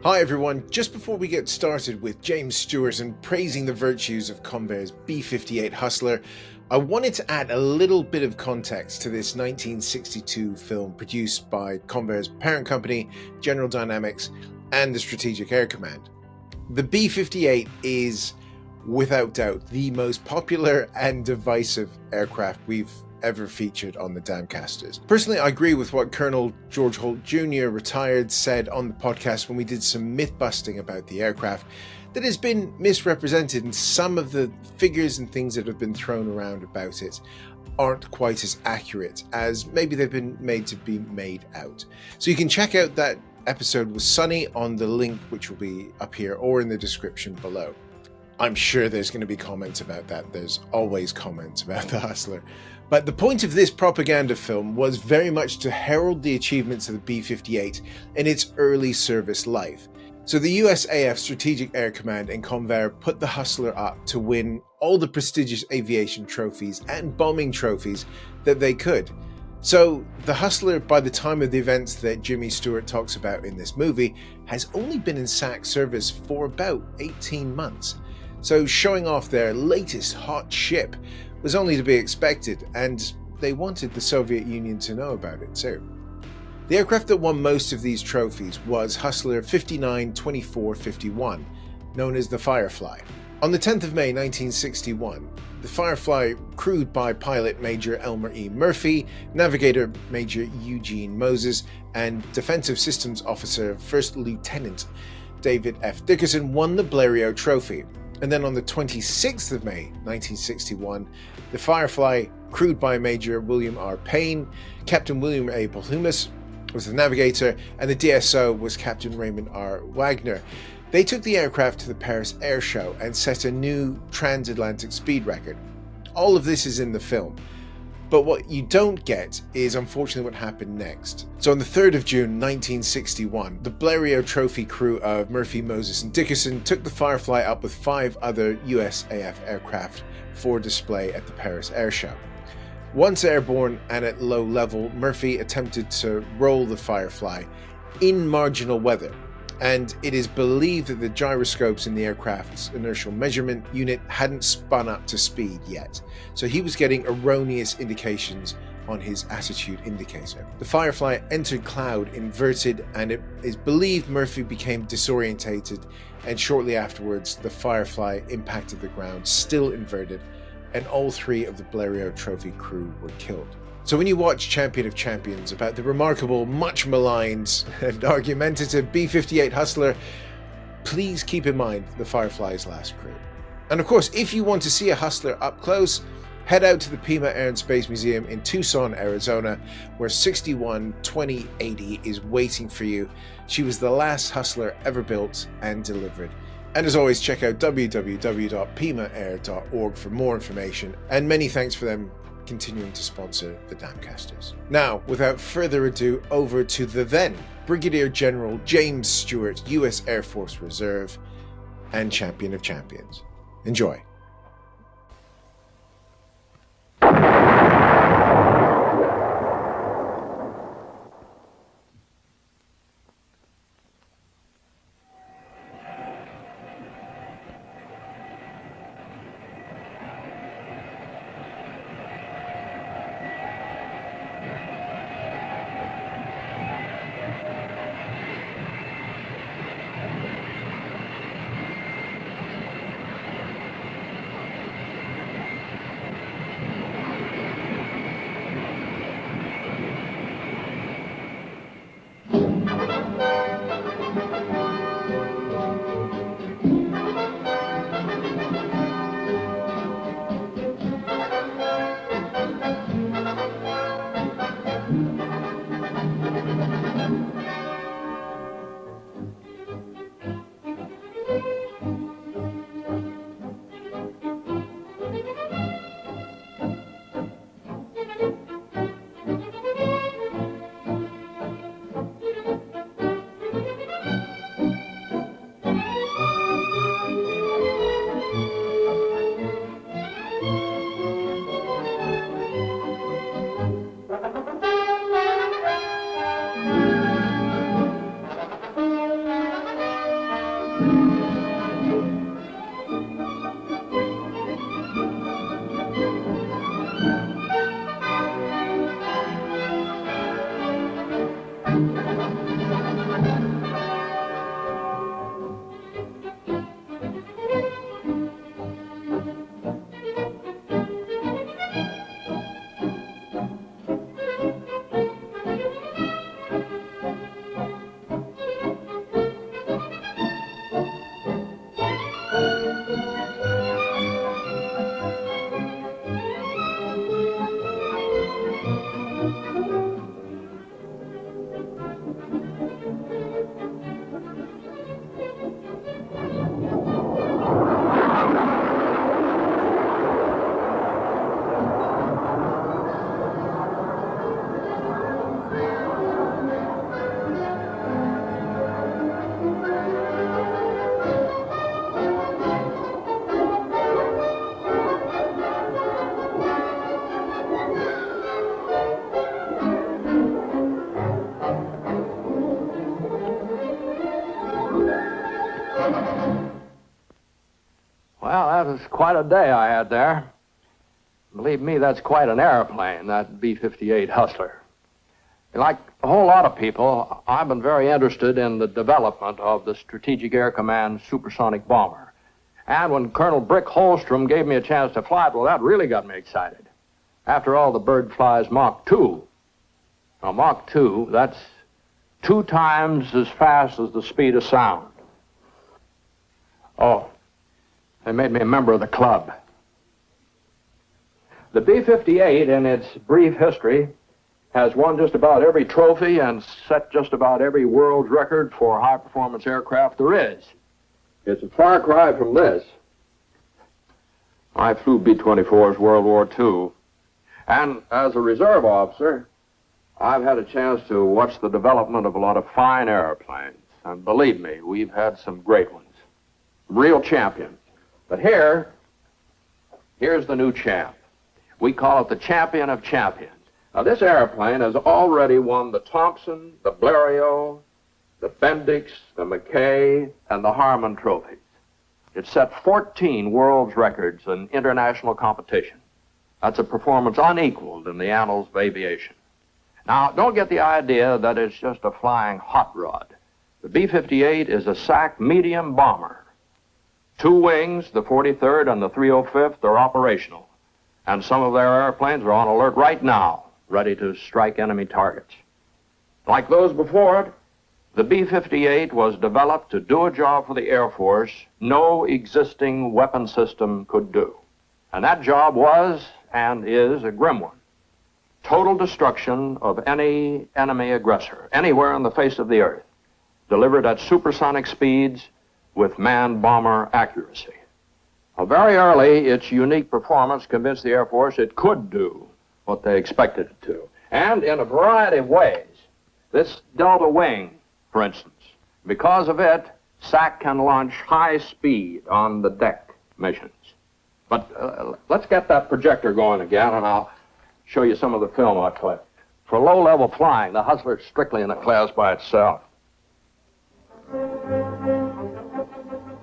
Hi everyone, just before we get started with James Stewart and praising the virtues of Convair's B-58 Hustler, I wanted to add a little bit of context to this 1962 film produced by Convair's parent company, General Dynamics, and the Strategic Air Command. The B-58 is, without doubt, the most popular and divisive aircraft we've ever featured on the Damcasters. Personally, I agree with what Colonel George Holt Jr., retired, said on the podcast when we did some myth busting about the aircraft, that has been misrepresented, and some of the figures and things that have been thrown around about it aren't quite as accurate as maybe they've been made to be made out. So you can check out that episode with Sonny on the link which will be up here or in the description below. I'm sure there's going to be comments about that. There's always comments about the Hustler. But the point of this propaganda film was very much to herald the achievements of the B-58 in its early service life. So the USAF Strategic Air Command and Convair put the Hustler up to win all the prestigious aviation trophies and bombing trophies that they could. So the Hustler, by the time of the events that Jimmy Stewart talks about in this movie, has only been in SAC service for about 18 months. So showing off their latest hot ship was only to be expected, and they wanted the Soviet Union to know about it too. The aircraft that won most of these trophies was Hustler 59-24-51, known as the Firefly. On the 10th of May 1961, the Firefly, crewed by pilot Major Elmer E. Murphy, navigator Major Eugene Moses, and defensive systems officer First Lieutenant David F. Dickerson, won the Bleriot Trophy. And then on the 26th of May 1961, the Firefly, crewed by Major William R. Payne, Captain William A. Balhumas was the navigator, and the DSO was Captain Raymond R. Wagner. They took the aircraft to the Paris Air Show and set a new transatlantic speed record. All of this is in the film. But what you don't get is unfortunately what happened next. So on the 3rd of June 1961, the Bleriot Trophy crew of Murphy, Moses and Dickerson took the Firefly up with 5 other USAF aircraft for display at the Paris Air Show. Once airborne and at low level, Murphy attempted to roll the Firefly in marginal weather, and it is believed that the gyroscopes in the aircraft's inertial measurement unit hadn't spun up to speed yet, so he was getting erroneous indications on his attitude indicator. The Firefly entered cloud inverted, and it is believed Murphy became disorientated, and shortly afterwards the Firefly impacted the ground, still inverted, and all 3 of the Bleriot Trophy crew were killed. So when you watch Champion of Champions about the remarkable, much maligned and argumentative B-58 Hustler, please keep in mind the Firefly's last crew. And of course, if you want to see a Hustler up close, head out to the Pima Air and Space Museum in Tucson, Arizona, where 61-2080 is waiting for you. She was the last Hustler ever built and delivered. And as always, check out www.pimaair.org for more information, and many thanks for them continuing to sponsor the Damcasters. Now, without further ado, over to the then Brigadier General James Stewart, U.S. Air Force Reserve and Champion of Champions. Enjoy. Well, that was quite a day I had there. Believe me, that's quite an airplane, that B-58 Hustler. Like a whole lot of people, I've been very interested in the development of the Strategic Air Command supersonic bomber. And when Colonel Brick Holstrom gave me a chance to fly it, well, that really got me excited. After all, the bird flies Mach 2. Now, Mach 2, that's 2 times as fast as the speed of sound. Oh, they made me a member of the club. The B-58, in its brief history, has won just about every trophy and set just about every world record for high-performance aircraft there is. It's a far cry from this. I flew B-24s World War II, and as a reserve officer, I've had a chance to watch the development of a lot of fine airplanes, and believe me, we've had some great ones, real champions. But here's the new champ. We call it the champion of champions. Now, this airplane has already won the Thompson, the Bleriot, the Bendix, the Mach, and the Harmon trophies. It set 14 world's records in international competition. That's a performance unequaled in the annals of aviation. Now, don't get the idea that it's just a flying hot rod. The B-58 is a SAC medium bomber. 2 wings, the 43rd and the 305th, are operational. And some of their airplanes are on alert right now, ready to strike enemy targets. Like those before it, the B-58 was developed to do a job for the Air Force no existing weapon system could do. And that job was, and is, a grim one. Total destruction of any enemy aggressor, anywhere on the face of the earth, delivered at supersonic speeds with man-bomber accuracy. Now, very early, its unique performance convinced the Air Force it could do what they expected it to. And in a variety of ways. This Delta wing, for instance, because of it, SAC can launch high speed on the deck missions. But let's get that projector going again, and I'll show you some of the film I clipped. For low-level flying, the Hustler's strictly in a class by itself.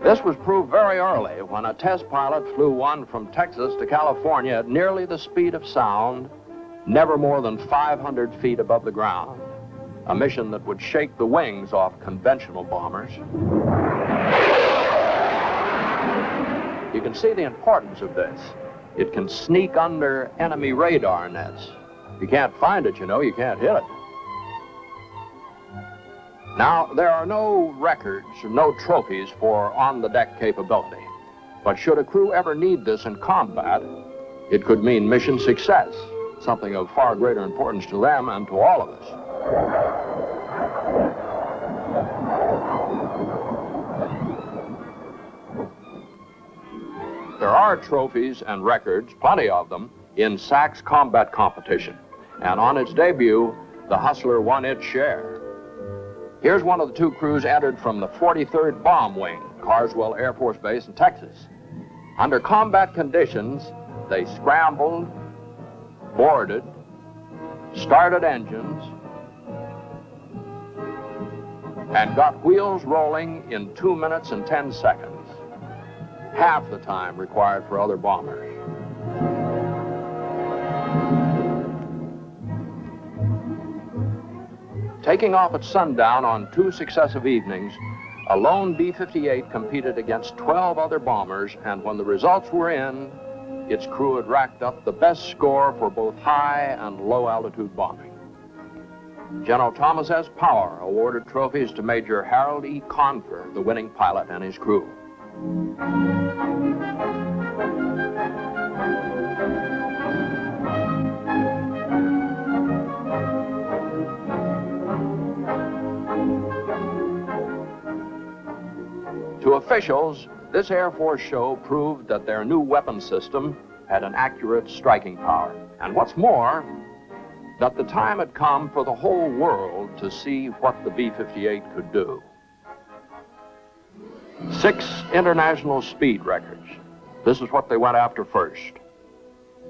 This was proved very early when a test pilot flew one from Texas to California at nearly the speed of sound, never more than 500 feet above the ground. A mission that would shake the wings off conventional bombers. You can see the importance of this. It can sneak under enemy radar nets. If you can't find it, you know, you can't hit it. Now, there are no records or no trophies for on-the-deck capability. But should a crew ever need this in combat, it could mean mission success, something of far greater importance to them and to all of us. There are trophies and records, plenty of them, in SAC's combat competition. And on its debut, the Hustler won its share. Here's one of the 2 crews entered from the 43rd Bomb Wing, Carswell Air Force Base in Texas. Under combat conditions, they scrambled, boarded, started engines, and got wheels rolling in 2 minutes and 10 seconds, half the time required for other bombers. Taking off at sundown on 2 successive evenings, a lone B-58 competed against 12 other bombers, and when the results were in, its crew had racked up the best score for both high and low altitude bombing. General Thomas S. Power awarded trophies to Major Harold E. Confer, the winning pilot, and his crew. To officials, this Air Force show proved that their new weapon system had an accurate striking power. And what's more, that the time had come for the whole world to see what the B-58 could do. 6 international speed records. This is what they went after first.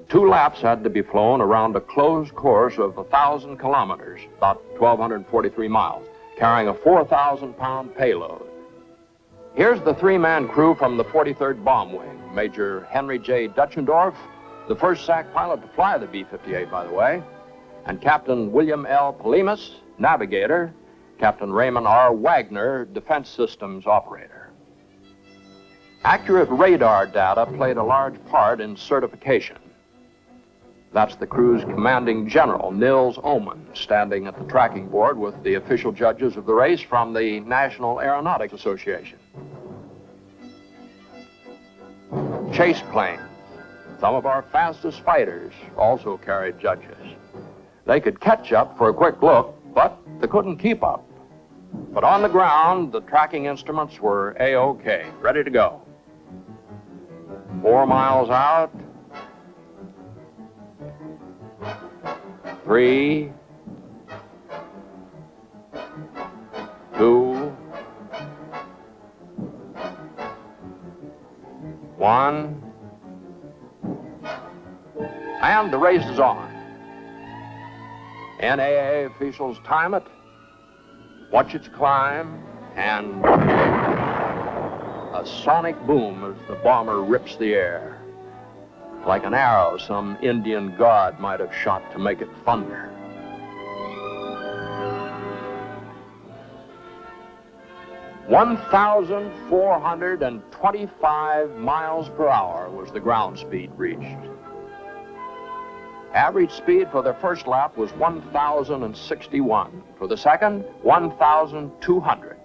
2 laps had to be flown around a closed course of 1,000 kilometers, about 1,243 miles, carrying a 4,000-pound payload. Here's the 3-man crew from the 43rd Bomb Wing. Major Henry J. Dutchendorf, the first SAC pilot to fly the B-58, by the way, and Captain William L. Palimas, navigator, Captain Raymond R. Wagner, defense systems operator. Accurate radar data played a large part in certification. That's the crew's commanding general, Nils Oman, standing at the tracking board with the official judges of the race from the National Aeronautics Association. Chase planes, some of our fastest fighters, also carried judges. They could catch up for a quick look, but they couldn't keep up. But on the ground, the tracking instruments were A-OK, ready to go. 4 miles out. 3, 2, 1, and the race is on. NAA officials time it, watch its climb, and a sonic boom as the bomber rips the air. Like an arrow some Indian god might have shot to make it thunder. "1,425 miles per hour was the ground speed reached. Average speed for their first lap was 1,061. For the second, 1,200.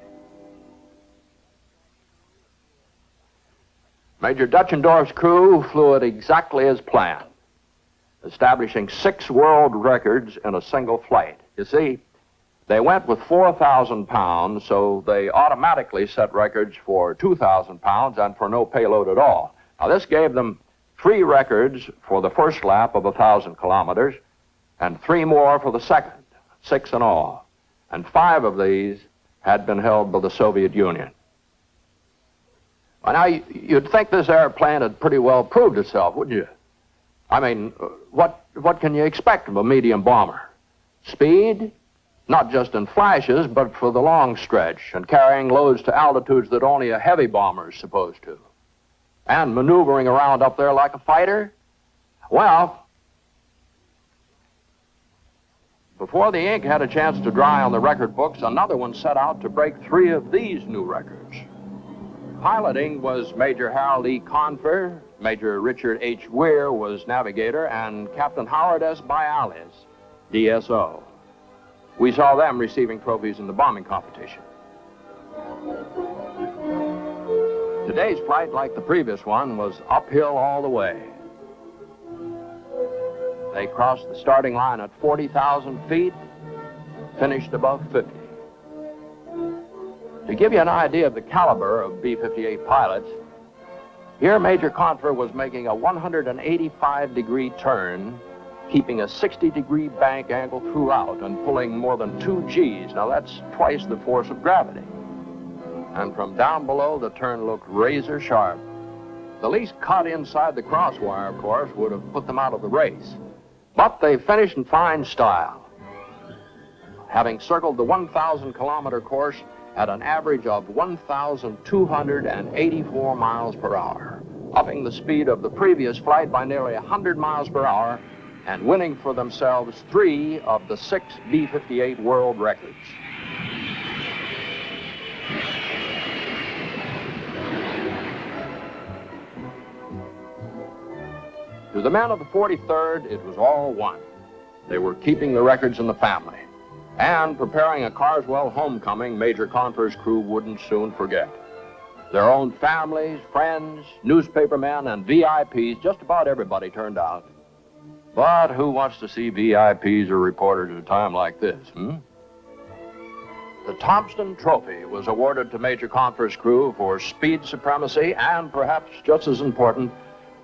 Major Dutchendorf's crew flew it exactly as planned, establishing 6 world records in a single flight. You see, they went with 4,000 pounds, so they automatically set records for 2,000 pounds and for no payload at all. Now, this gave them 3 records for the first lap of 1,000 kilometers and 3 more for the second, 6 in all. And 5 of these had been held by the Soviet Union. Well, now, you'd think this airplane had pretty well proved itself, wouldn't you? I mean, what can you expect of a medium bomber? Speed, not just in flashes, but for the long stretch, and carrying loads to altitudes that only a heavy bomber is supposed to. And maneuvering around up there like a fighter? Well, before the ink had a chance to dry on the record books, another one set out to break 3 of these new records. Piloting was Major Harold E. Confer, Major Richard H. Weir was navigator, and Captain Howard S. Bialis, DSO. We saw them receiving trophies in the bombing competition. Today's flight, like the previous one, was uphill all the way. They crossed the starting line at 40,000 feet, finished above 50. To give you an idea of the caliber of B-58 pilots, here Major Confer was making a 185-degree turn, keeping a 60-degree bank angle throughout and pulling more than 2 Gs. Now, that's twice the force of gravity. And from down below, the turn looked razor sharp. The least cut inside the crosswire, of course, would have put them out of the race. But they finished in fine style, having circled the 1,000-kilometer course at an average of 1,284 miles per hour, upping the speed of the previous flight by nearly 100 miles per hour and winning for themselves 3 of the 6 B-58 world records. To the men of the 43rd, it was all one. They were keeping the records in the family and preparing a Carswell homecoming Major Confer's crew wouldn't soon forget. Their own families, friends, newspapermen, and VIPs, just about everybody turned out. But who wants to see VIPs or reporters at a time like this, The Thompson Trophy was awarded to Major Confer's crew for speed supremacy and, perhaps just as important,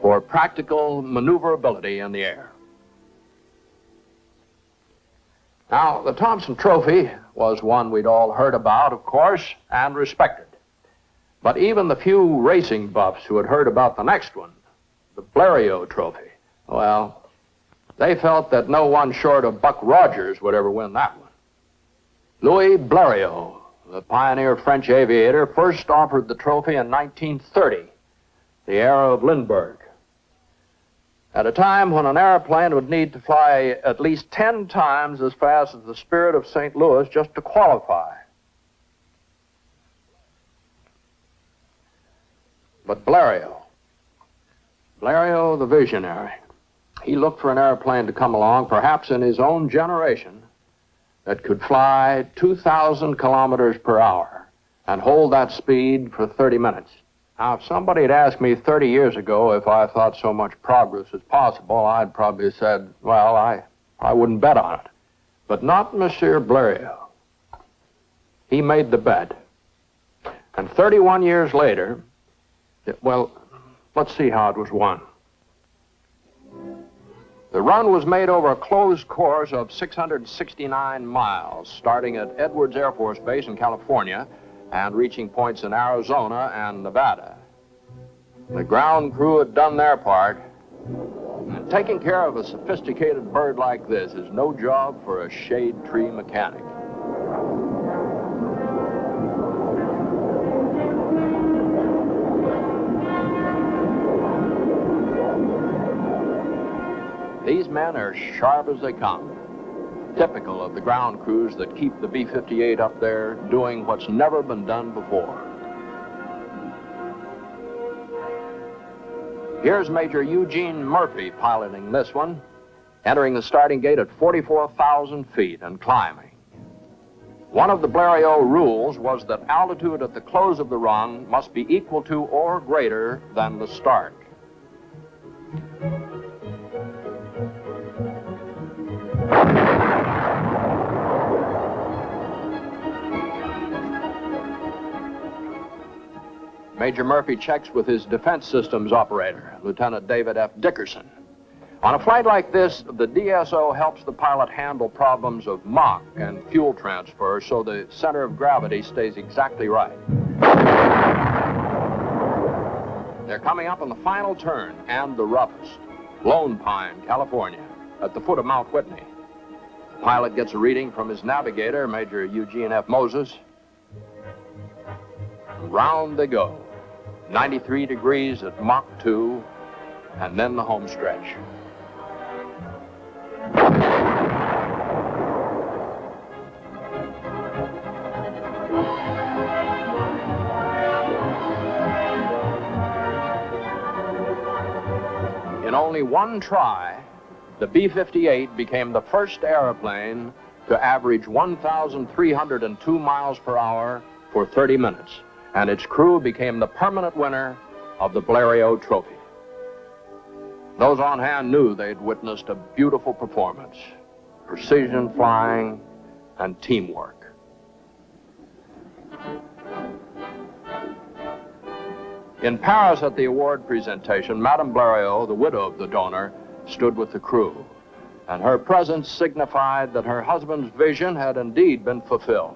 for practical maneuverability in the air. Now, the Thompson Trophy was one we'd all heard about, of course, and respected. But even the few racing buffs who had heard about the next one, the Bleriot Trophy, well, they felt that no one short of Buck Rogers would ever win that one. Louis Bleriot, the pioneer French aviator, first offered the trophy in 1930, the era of Lindbergh, at a time when an airplane would need to fly at least 10 times as fast as the Spirit of St. Louis just to qualify. But Bleriot the visionary, he looked for an airplane to come along, perhaps in his own generation, that could fly 2,000 kilometers per hour and hold that speed for 30 minutes. Now, if somebody had asked me 30 years ago if I thought so much progress was possible, I'd probably have said, well, I wouldn't bet on it. But not Monsieur Bleriot. He made the bet. And 31 years later, well, let's see how it was won. The run was made over a closed course of 669 miles, starting at Edwards Air Force Base in California and reaching points in Arizona and Nevada. The ground crew had done their part, and taking care of a sophisticated bird like this is no job for a shade tree mechanic. These men are sharp as they come, typical of the ground crews that keep the B-58 up there doing what's never been done before. Here's Major Eugene Murphy piloting this one, entering the starting gate at 44,000 feet and climbing. One of the Bleriot rules was that altitude at the close of the run must be equal to or greater than the start. Major Murphy checks with his defense systems operator, Lieutenant David F. Dickerson. On a flight like this, the DSO helps the pilot handle problems of Mach and fuel transfer so the center of gravity stays exactly right. They're coming up on the final turn and the roughest, Lone Pine, California, at the foot of Mount Whitney. The pilot gets a reading from his navigator, Major Eugene F. Moses. Round they go. 93 degrees at Mach 2, and then the home stretch. In only one try, the B-58 became the first airplane to average 1,302 miles per hour for 30 minutes. And its crew became the permanent winner of the Bleriot Trophy. Those on hand knew they'd witnessed a beautiful performance, precision flying, and teamwork. In Paris at the award presentation, Madame Bleriot, the widow of the donor, stood with the crew, and her presence signified that her husband's vision had indeed been fulfilled,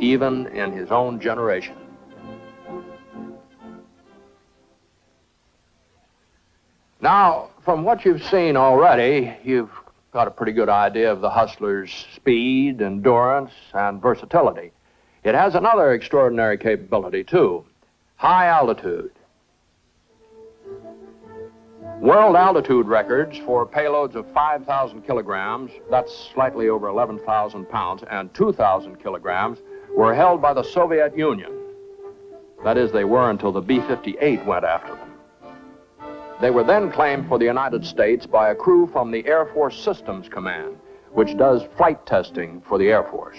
even in his own generation. Now, from what you've seen already, you've got a pretty good idea of the Hustler's speed, endurance, and versatility. It has another extraordinary capability, too: high altitude. World altitude records for payloads of 5,000 kilograms, that's slightly over 11,000 pounds, and 2,000 kilograms were held by the Soviet Union. That is, they were until the B-58 went after them. They were then claimed for the United States by a crew from the Air Force Systems Command, which does flight testing for the Air Force.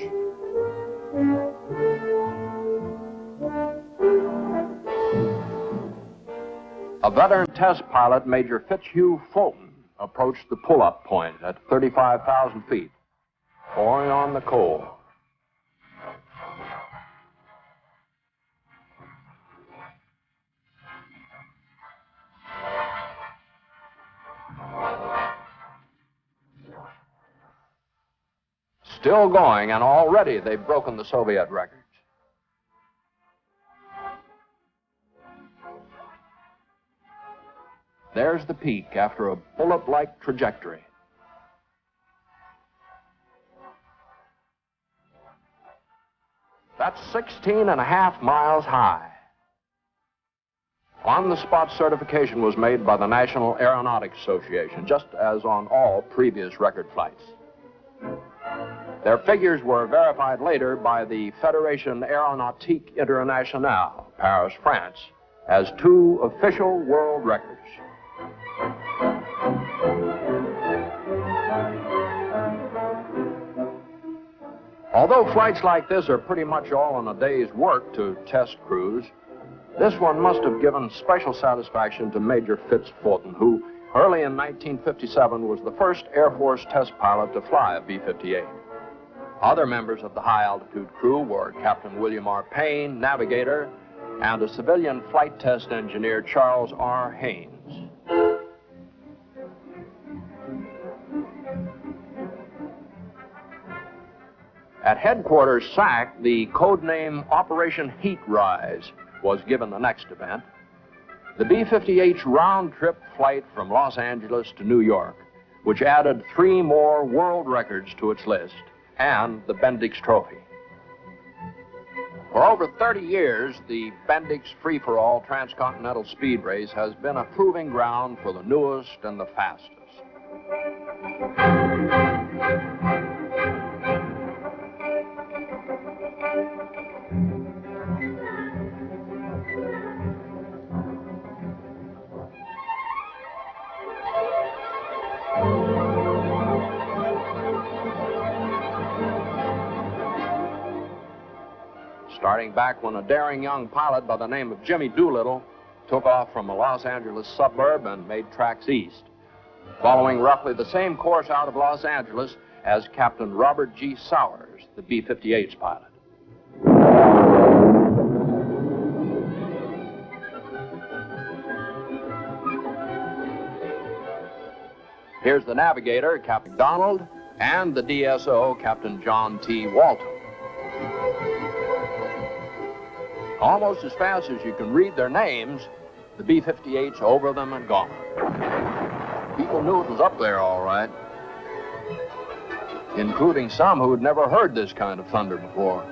A veteran test pilot, Major Fitzhugh Fulton, approached the pull-up point at 35,000 feet, pouring on the coal. Still going, and already they've broken the Soviet records. There's the peak after a bullet-like trajectory. That's 16.5 miles high. On-the-spot certification was made by the National Aeronautics Association, just as on all previous record flights. Their figures were verified later by the Fédération Aéronautique Internationale, Paris, France, as 2 official world records. Although flights like this are pretty much all in a day's work to test crews, this one must have given special satisfaction to Major Fitz Fulton, who early in 1957 was the first Air Force test pilot to fly a B-58. Other members of the high-altitude crew were Captain William R. Payne, navigator, and a civilian flight test engineer, Charles R. Haynes. At headquarters SAC, the code name Operation Heat Rise was given the next event. The B-58's round-trip flight from Los Angeles to New York, which added 3 more world records to its list, and the Bendix Trophy. For over 30 years, the Bendix Free-for-All Transcontinental Speed Race has been a proving ground for the newest and the fastest. Starting back when a daring young pilot by the name of Jimmy Doolittle took off from a Los Angeles suburb and made tracks east, following roughly the same course out of Los Angeles as Captain Robert G. Sowers, the B-58's pilot. Here's the navigator, Captain Donald, and the DSO, Captain John T. Walton. Almost as fast as you can read their names, the B-58's over them and gone. People knew it was up there all right, including some who had never heard this kind of thunder before.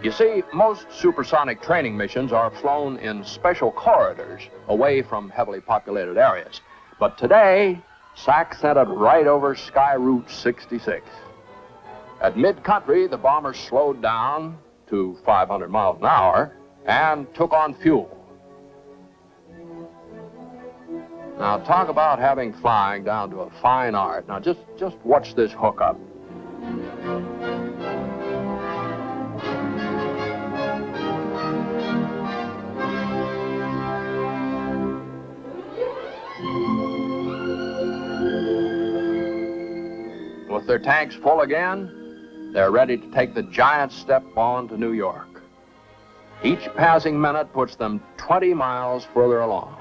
You see, most supersonic training missions are flown in special corridors away from heavily populated areas. But today, SAC sent it right over Sky Route 66. At mid-country, the bomber slowed down to 500 miles an hour and took on fuel. Now, talk about having flying down to a fine art. Now, just watch this hookup. With their tanks full again, they're ready to take the giant step on to New York. Each passing minute puts them 20 miles further along.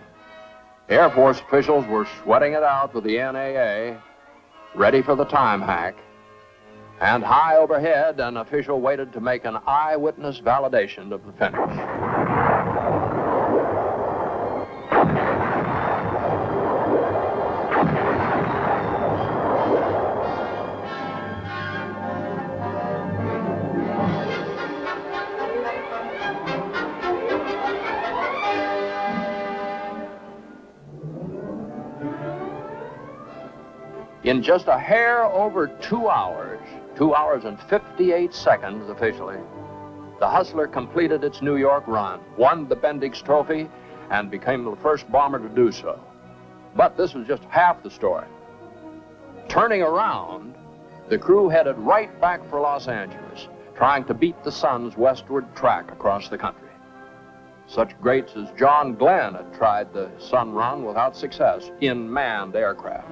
Air Force officials were sweating it out with the NAA, ready for the time hack. And high overhead, an official waited to make an eyewitness validation of the finish. In just a hair over 2 hours, 2 hours and 58 seconds officially, the Hustler completed its New York run, won the Bendix Trophy, and became the first bomber to do so. But this was just half the story. Turning around, the crew headed right back for Los Angeles, trying to beat the sun's westward track across the country. Such greats as John Glenn had tried the sun run without success in manned aircraft.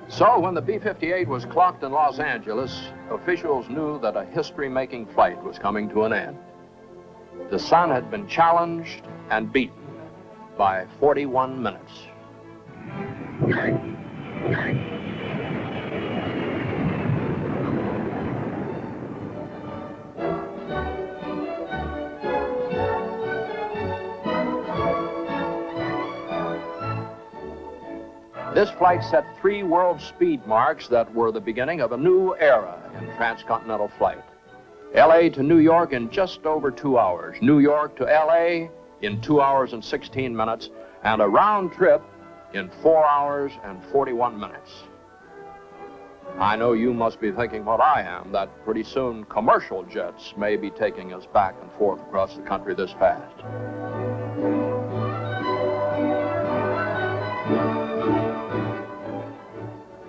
So when the B-58 was clocked in Los Angeles, officials knew that a history-making flight was coming to an end. The sun had been challenged and beaten by 41 minutes. This flight set 3 world speed marks that were the beginning of a new era in transcontinental flight. LA to New York in just over 2 hours, New York to LA in 2 hours and 16 minutes, and a round trip in 4 hours and 41 minutes. I know you must be thinking what I am, that pretty soon commercial jets may be taking us back and forth across the country this fast.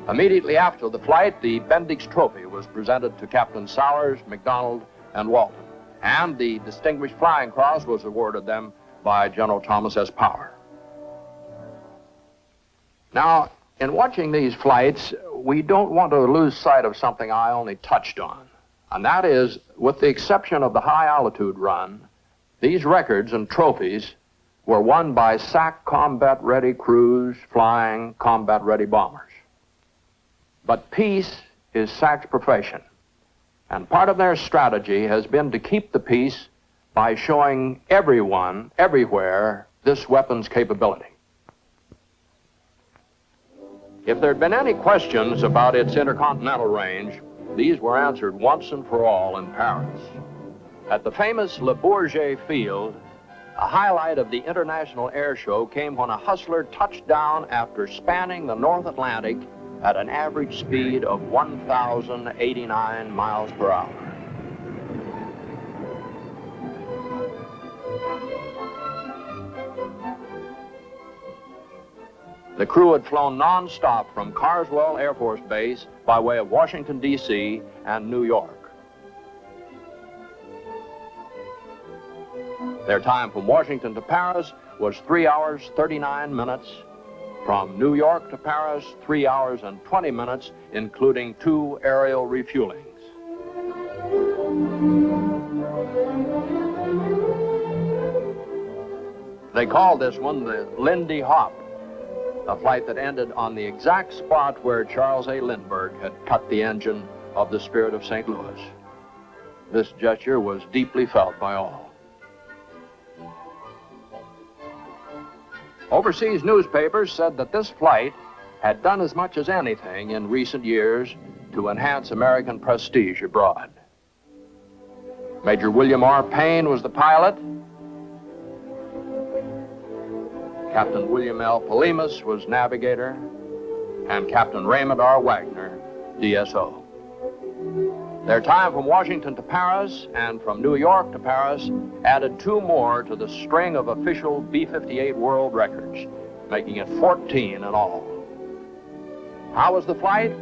Immediately after the flight, the Bendix Trophy was presented to Captain Sowers, McDonald, and Walton, and the Distinguished Flying Cross was awarded them by General Thomas S. Power. Now, in watching these flights, we don't want to lose sight of something I only touched on, and that is, with the exception of the high-altitude run, these records and trophies were won by SAC combat-ready crews flying combat-ready bombers. But peace is SAC's profession, and part of their strategy has been to keep the peace by showing everyone, everywhere, this weapon's capability. If there had been any questions about its intercontinental range, these were answered once and for all in Paris. At the famous Le Bourget field, a highlight of the International Air Show came when a Hustler touched down after spanning the North Atlantic at an average speed of 1,089 miles per hour. The crew had flown non-stop from Carswell Air Force Base by way of Washington, D.C. and New York. Their time from Washington to Paris was 3 hours, 39 minutes. From New York to Paris, 3 hours and 20 minutes, including 2 aerial refuelings. They called this one the Lindy Hop, a flight that ended on the exact spot where Charles A. Lindbergh had cut the engine of the Spirit of St. Louis. This gesture was deeply felt by all. Overseas newspapers said that this flight had done as much as anything in recent years to enhance American prestige abroad. Major William R. Payne was the pilot. Captain William L. Palimas was navigator, and Captain Raymond R. Wagner, DSO. Their time from Washington to Paris and from New York to Paris added 2 more to the string of official B-58 world records, making it 14 in all. How was the flight?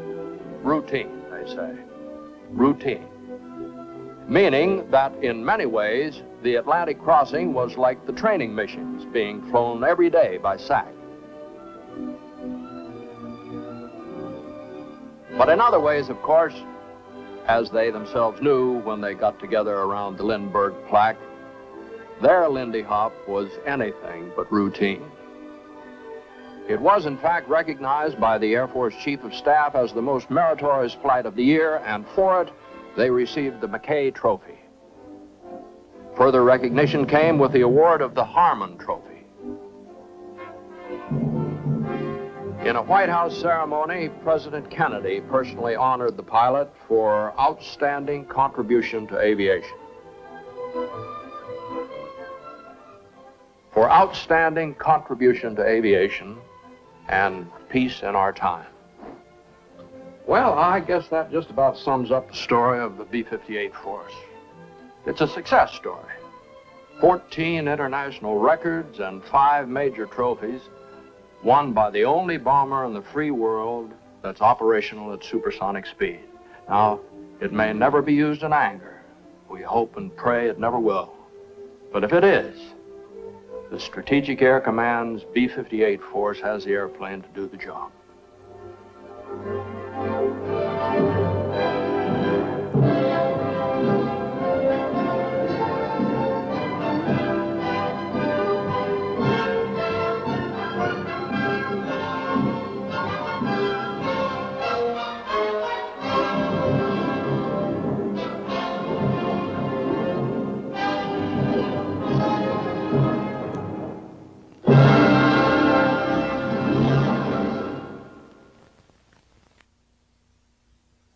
Routine, they say. Routine. Meaning that in many ways, the Atlantic crossing was like the training missions being flown every day by SAC. But in other ways, of course, as they themselves knew when they got together around the Lindbergh plaque, their Lindy Hop was anything but routine. It was, in fact, recognized by the Air Force Chief of Staff as the most meritorious flight of the year, and for it, they received the Mackay Trophy. Further recognition came with the award of the Harmon Trophy. In a White House ceremony, President Kennedy personally honored the pilot for outstanding contribution to aviation. For outstanding contribution to aviation and peace in our time. Well, I guess that just about sums up the story of the B-58 force. It's a success story. 14 international records and 5 major trophies won by the only bomber in the free world that's operational at supersonic speed. Now, it may never be used in anger. We hope and pray it never will. But if it is, the Strategic Air Command's B-58 force has the airplane to do the job.